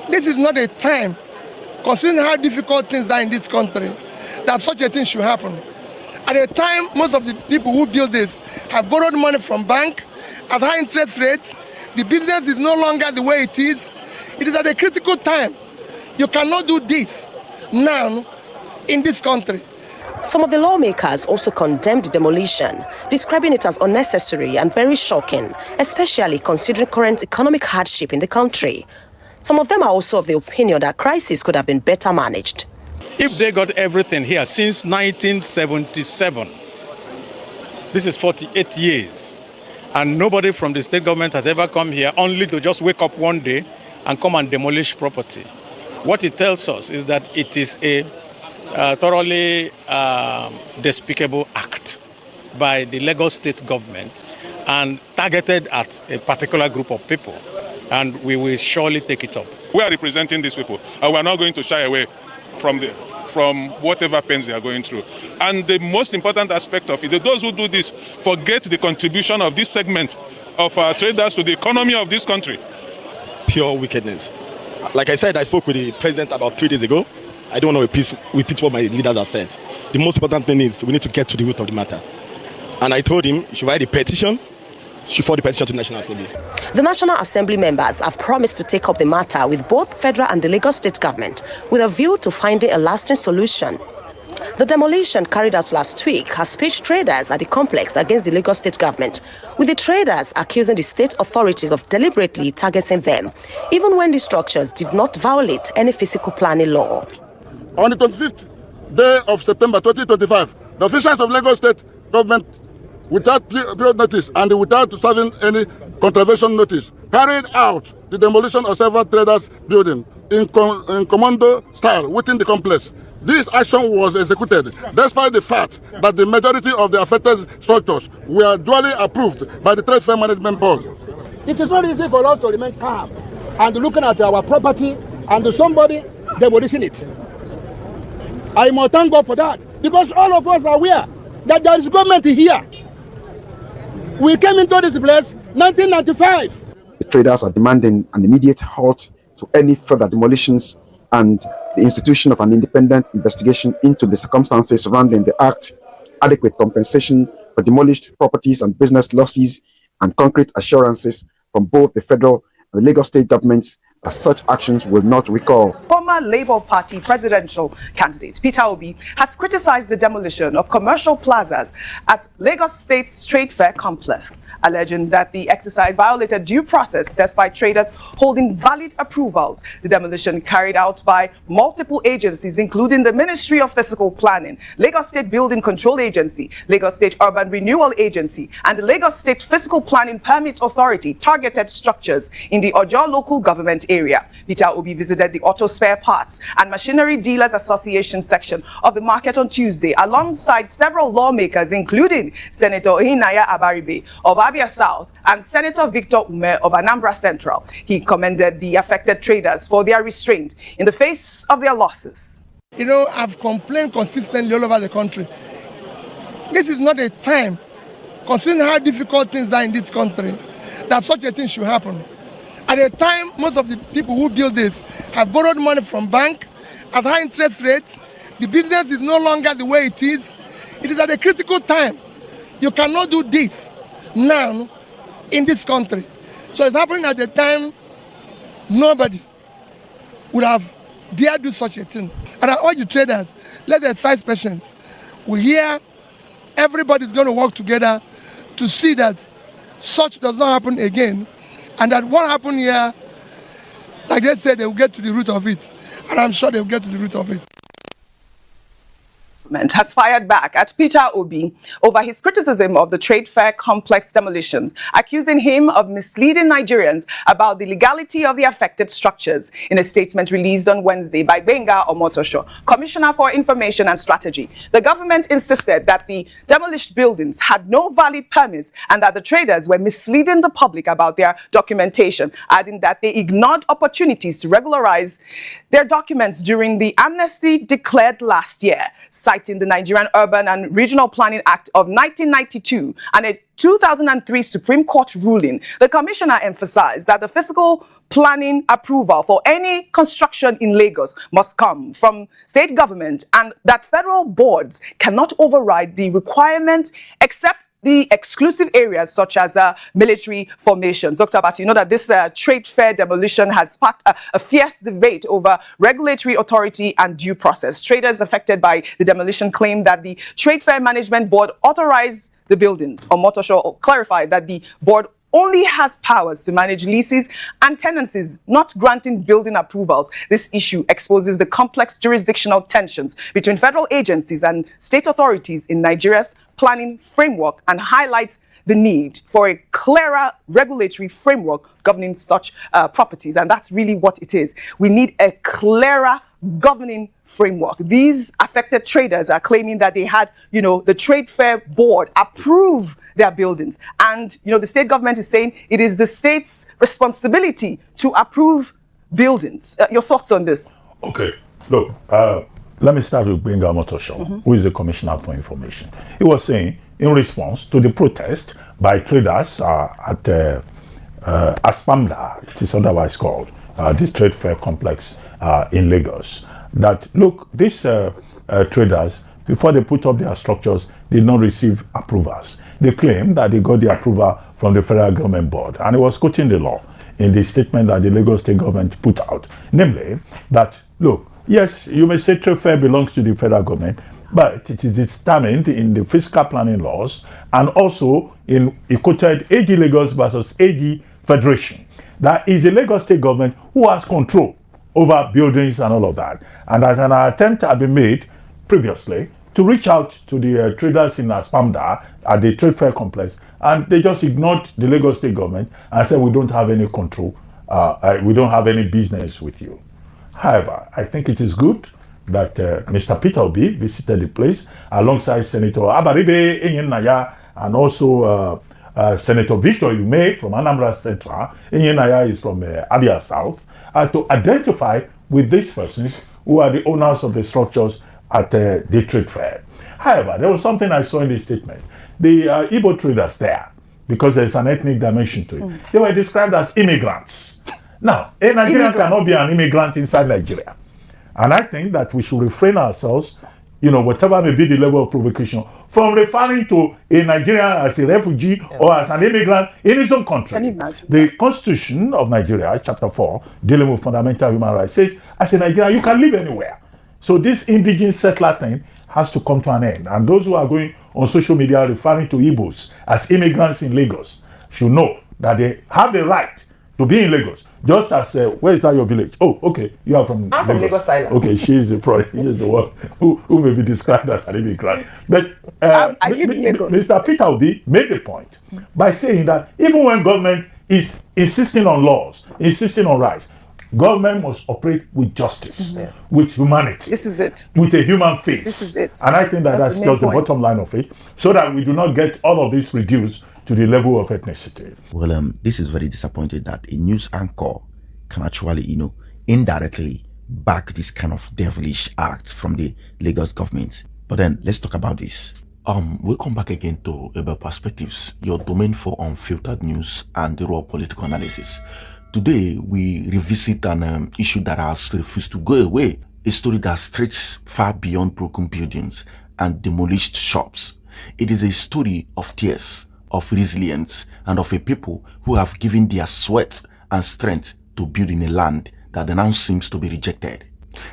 This is not a time, considering how difficult things are in this country, that such a thing should happen. At a time, most of the people who build this have borrowed money from bank at high interest rates. The business is no longer the way it is. It is at a critical time. You cannot do this now in this country. Some of the lawmakers also condemned the demolition, describing it as unnecessary and very shocking, especially considering current economic hardship in the country. Some of them are also of the opinion that crisis could have been better managed. If they got everything here since 1977, this is 48 years, and nobody from the state government has ever come here only to just wake up one day and come and demolish property. What it tells us is that it is a thoroughly despicable act by the Lagos state government and targeted at a particular group of people, and we will surely take it up. We are representing these people, and we are not going to shy away from whatever pains they are going through. And the most important aspect of it is those who do this forget the contribution of this segment of our traders to the economy of this country. Pure wickedness. Like I said, I spoke with the president about 3 days ago. I don't want to repeat what my leaders have said. The most important thing is we need to get to the root of the matter. And I told him he should write a petition. She forwarded the petition to the National Assembly. The National Assembly members have promised to take up the matter with both federal and the Lagos state government with a view to finding a lasting solution. The demolition carried out last week has pitched traders at the complex against the Lagos state government, with the traders accusing the state authorities of deliberately targeting them, even when the structures did not violate any physical planning law. On the 25th day of September 2025, the officials of Lagos state government, without period notice and without serving any contravention notice, carried out the demolition of several traders' buildings in commando style within the complex. This action was executed despite the fact that the majority of the affected structures were duly approved by the Trade Fair Management Board. It is not easy for us to remain calm and looking at our property and somebody demolishing it. I must thank God for that, because all of us are aware that there is government here. We came into this place 1995. The traders are demanding an immediate halt to any further demolitions and the institution of an independent investigation into the circumstances surrounding the act, adequate compensation for demolished properties and business losses, and concrete assurances from both the federal and the Lagos state governments that such actions will not recur. Former Labour Party presidential candidate Peter Obi has criticized the demolition of commercial plazas at Lagos State's Trade Fair complex, alleging that the exercise violated due process despite traders holding valid approvals. The demolition carried out by multiple agencies, including the Ministry of Physical Planning, Lagos State Building Control Agency, Lagos State Urban Renewal Agency, and the Lagos State Physical Planning Permit Authority, targeted structures in the Ojo local government area. Peter Obi visited the Auto Spare Parts and Machinery Dealers Association section of the market on Tuesday, alongside several lawmakers, including Senator Umeh Abaribe of Abia South and Senator Victor Umeh of Anambra Central. He commended the affected traders for their restraint in the face of their losses. You know, I've complained consistently all over the country. This is not a time, considering how difficult things are in this country, that such a thing should happen. At a time, most of the people who build this have borrowed money from bank at high interest rates. The business is no longer the way it is. It is at a critical time. You cannot do this now in this country. So it's happening at a time nobody would have dared do such a thing. And I urge the traders, let them exercise patience. We hear everybody's going to work together to see that such does not happen again, and that what happened here, like they said, they will get to the root of it. And I'm sure they will get to the root of it. Has fired back at Peter Obi over his criticism of the Trade Fair complex demolitions, accusing him of misleading Nigerians about the legality of the affected structures. In a statement released on Wednesday by Benga Omotosho, Commissioner for Information and Strategy, the government insisted that the demolished buildings had no valid permits and that the traders were misleading the public about their documentation, adding that they ignored opportunities to regularize their documents during the amnesty declared last year, citing the Nigerian Urban and Regional Planning Act of 1992 and a 2003 Supreme Court ruling. The commissioner emphasized that the physical planning approval for any construction in Lagos must come from state government, and that federal boards cannot override the requirement except the exclusive areas such as military formations. Dr. Abati, you know that this trade fair demolition has sparked a fierce debate over regulatory authority and due process. Traders affected by the demolition claim that the Trade Fair Management Board authorized the buildings. Omotosho clarified that the board only has powers to manage leases and tenancies, not granting building approvals. This issue exposes the complex jurisdictional tensions between federal agencies and state authorities in Nigeria's planning framework and highlights the need for a clearer regulatory framework governing such properties. And that's really what it is. We need a clearer governing framework. These affected traders are claiming that they had, the Trade Fair Board approve their buildings. And, the state government is saying it is the state's responsibility to approve buildings. Your thoughts on this? Okay. Look, let me start with Benga Motosho, who is the Commissioner for Information. He was saying, in response to the protest by traders at Aspamda, it is otherwise called, the trade fair complex in Lagos, that, look, these traders, before they put up their structures, did not receive approvals. They claim that they got the approval from the federal government board, and it was quoting the law in the statement that the Lagos state government put out, namely that, look, yes, you may say trade fair belongs to the federal government, but it is determined in the fiscal planning laws and also in a quoted AG Lagos versus AG Federation. That is the Lagos state government who has control over buildings and all of that. And that an attempt had been made previously to reach out to the traders in Aspamda at the trade fair complex, and they just ignored the Lagos state government and said, we don't have any control, we don't have any business with you. However, I think it is good that Mr. Peterobi visited the place alongside Senator Abaribe Senator and also Senator Victor Umeh from Anambra Central. Enyinnana is from Abia South, to identify with these persons who are the owners of the structures at the trade fair. However, there was something I saw in the statement. The Igbo traders there, because there's an ethnic dimension to it, they were described as immigrants. Now, a Nigerian cannot be an immigrant inside Nigeria. And I think that we should refrain ourselves, whatever may be the level of provocation, from referring to a Nigerian as a refugee or as an immigrant in his own country. Can you imagine? The Constitution of Nigeria, Chapter 4, dealing with fundamental human rights, says, as a Nigerian, you can live anywhere. So this indigenous settler thing has to come to an end. And those who are going on social media referring to Igbos as immigrants in Lagos should know that they have the right to be in Lagos. Just as, where is that your village? Oh, okay, you are from I'm from Lagos Island. Okay, she is the one who may be described as an immigrant. But I live in Lagos. Mr. Peterobi made the point by saying that even when government is insisting on laws, insisting on rights, government must operate with justice, with humanity. This is it. With a human face. This is it. And I think that's just the bottom line of it, so that we do not get all of this reduced to the level of ethnicity. Well, this is very disappointing that a news anchor can actually, indirectly back this kind of devilish act from the Lagos government. But then let's talk about this. Welcome back again to About Perspectives, your domain for unfiltered news and the raw political analysis. Today, we revisit an issue that has refused to go away, a story that stretches far beyond broken buildings and demolished shops. It is a story of tears, of resilience, and of a people who have given their sweat and strength to build in a land that now seems to be rejected.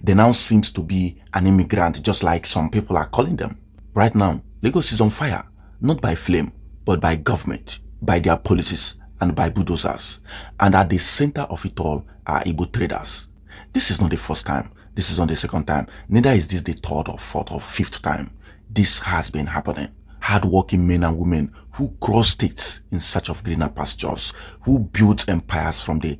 They now seems to be an immigrant, just like some people are calling them. Right now, Lagos is on fire, not by flame, but by government, by their policies, and by bulldozers. And at the center of it all are Igbo traders. This is not the first time. This is not the second time. Neither is this the third or fourth or fifth time. This has been happening. Hard-working men and women who cross states in search of greener pastures, who built empires from the,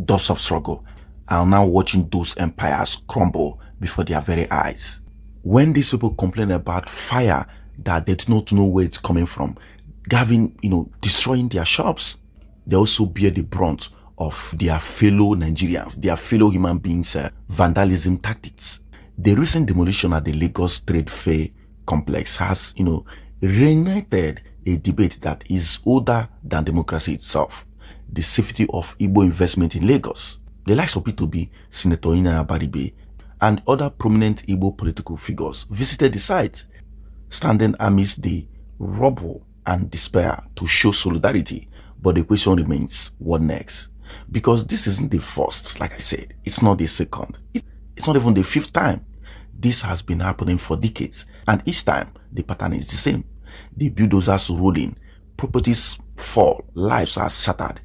dust of struggle, are now watching those empires crumble before their very eyes. When these people complain about fire that they do not know where it's coming from, destroying their shops, they also bear the brunt of their fellow Nigerians, their fellow human beings' vandalism tactics. The recent demolition at the Lagos Trade Fair complex has, reignited a debate that is older than democracy itself. the safety of Igbo investment in Lagos. The likes of peterobi, Senator Abaribe, and other prominent Igbo political figures visited the site, standing amidst the rubble and despair to show solidarity. But the question remains, what next? Because this isn't the first, like I said, it's not the second, it's not even the fifth time. This has been happening for decades, and each time the pattern is the same. The bulldozers rolling, properties fall, lives are shattered,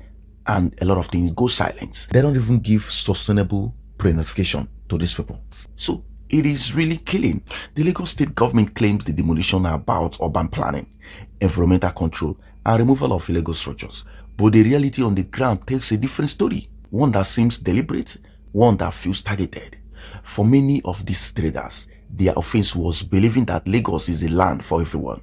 and a lot of things go silent. They don't even give sustainable pre-notification to these people. So it is really killing. The Lagos state government claims the demolition are about urban planning, environmental control, and removal of illegal structures. But the reality on the ground tells a different story, one that seems deliberate, one that feels targeted. For many of these traders, their offense was believing that Lagos is a land for everyone.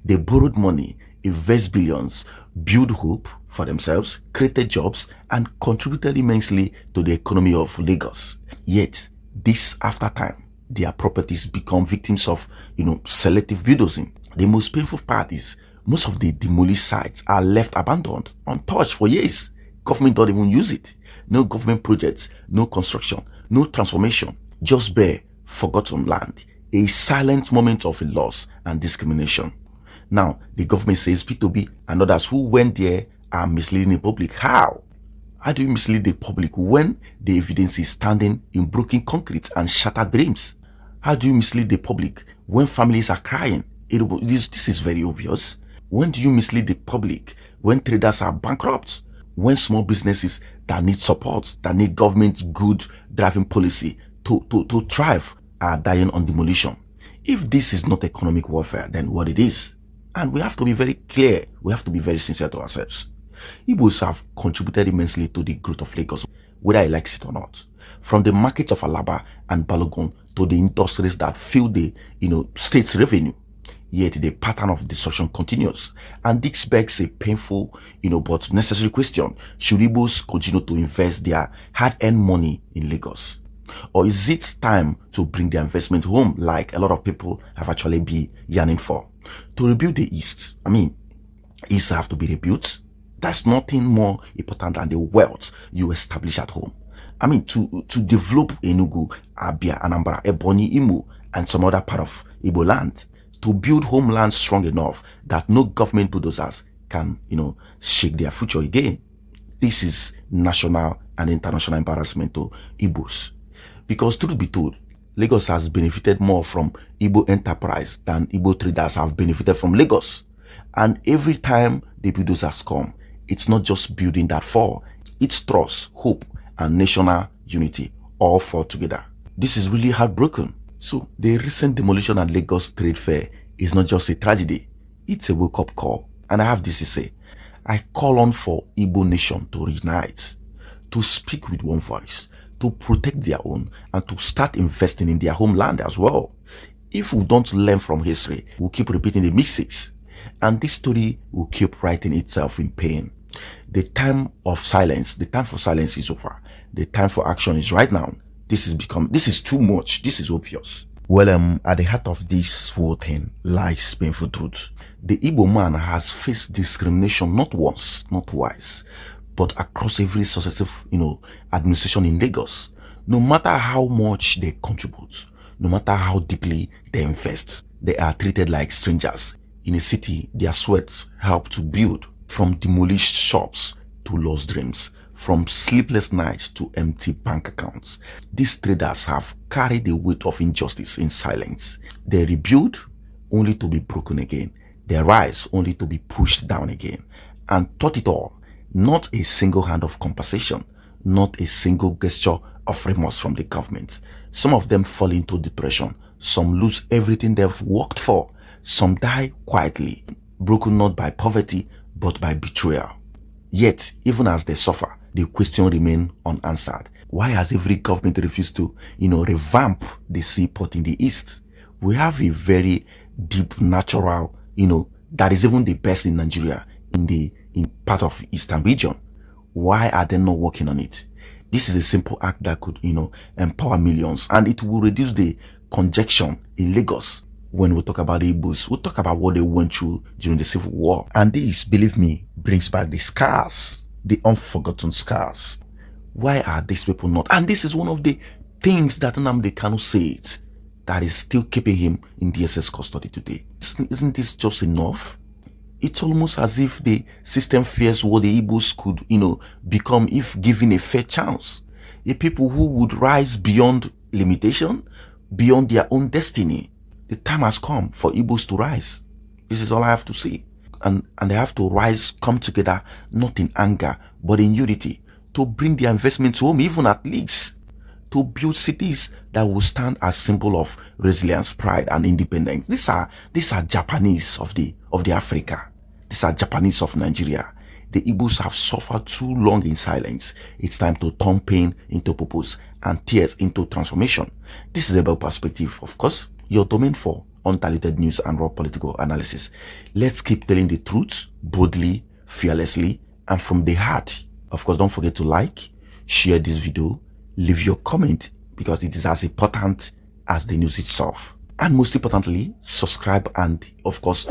They borrowed money, invest billions, build hope for themselves, created jobs, and contributed immensely to the economy of Lagos. Yet, this after time, their properties become victims of, selective bulldozing. The most painful part is most of the demolished sites are left abandoned, untouched for years. Government don't even use it. No government projects, no construction, no transformation, just bare, forgotten land. A silent moment of loss and discrimination. Now, the government says peterobi and others who went there are misleading the public. How? How do you mislead the public when the evidence is standing in broken concrete and shattered dreams? How do you mislead the public when families are crying? This is very obvious. When do you mislead the public when traders are bankrupt? When small businesses that need support, that need government's good driving policy to thrive are dying on demolition? If this is not economic warfare, then what it is? And we have to be very clear, we have to be very sincere to ourselves. Igbos have contributed immensely to the growth of Lagos, whether he likes it or not. From the markets of Alaba and Balogun to the industries that fill the state's revenue. Yet the pattern of destruction continues. And this begs a painful, but necessary question. Should Igbos continue to invest their hard-earned money in Lagos? Or is it time to bring their investment home like a lot of people have actually been yearning for? To rebuild the East, East have to be rebuilt. There's nothing more important than the wealth you establish at home. To develop Enugu, Abia, Anambra, Ebonyi, Imo, and some other part of Igbo land. To build homeland strong enough that no government bulldozers can, shake their future again. This is national and international embarrassment to Igbos. Because truth be told, Lagos has benefited more from Igbo enterprise than Igbo traders have benefited from Lagos. And every time the bulldozers come, it's not just building that fall, it's trust, hope, and national unity all fall together. This is really heartbroken. So the recent demolition at Lagos Trade Fair is not just a tragedy, it's a wake-up call. And I have this to say, I call on for Igbo nation to reunite, to speak with one voice, to protect their own, and to start investing in their homeland as well. If we don't learn from history, we'll keep repeating the mistakes, and this story will keep writing itself in pain. The time for silence is over. The time for action is right now. This is too much. This is obvious. Well, at the heart of this whole thing lies painful truth. The Igbo man has faced discrimination not once, not twice, but across every successive, administration in Lagos. No matter how much they contribute, no matter how deeply they invest, they are treated like strangers. In a city, their sweat help to build, from demolished shops to lost dreams, from sleepless nights to empty bank accounts. These traders have carried the weight of injustice in silence. They rebuild only to be broken again. They rise only to be pushed down again. And thought it all, not a single hand of compensation, not a single gesture of remorse from the government. Some of them fall into depression. Some lose everything they've worked for. Some die quietly, broken not by poverty, but by betrayal. Yet, even as they suffer, the question remains unanswered. Why has every government refused to, revamp the seaport in the east? We have a very deep natural, that is even the best in Nigeria, in part of eastern region. Why are they not working on it? This is a simple act that could, empower millions, and it will reduce the congestion in Lagos. When we talk about the Igbos, we talk about what they went through during the Civil War. And this, believe me, brings back the scars the unforgotten scars. Why are these people not? And this is one of the things that Nnamdi Kanu said that is still keeping him in DSS custody today. Isn't this just enough? It's almost as if the system fears what the Igbos could, become if given a fair chance. A people who would rise beyond limitation, beyond their own destiny. The time has come for Igbos to rise. This is all I have to say. And they have to rise, come together, not in anger, but in unity, to bring their investments home, even at least, to build cities that will stand as symbol of resilience, pride, and independence. These are Japanese of the Africa. These are Japanese of Nigeria. The Igbos have suffered too long in silence. It's time to turn pain into purpose and tears into transformation. This is about perspective, of course, your domain for undiluted news and raw political analysis. Let's keep telling the truth boldly, fearlessly, and from the heart. Of course, don't forget to like, share this video, leave your comment because it is as important as the news itself. And most importantly, subscribe and, of course,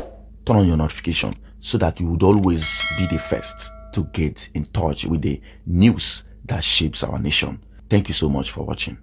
turn on your notification so that you would always be the first to get in touch with the news that shapes our nation. Thank you so much for watching.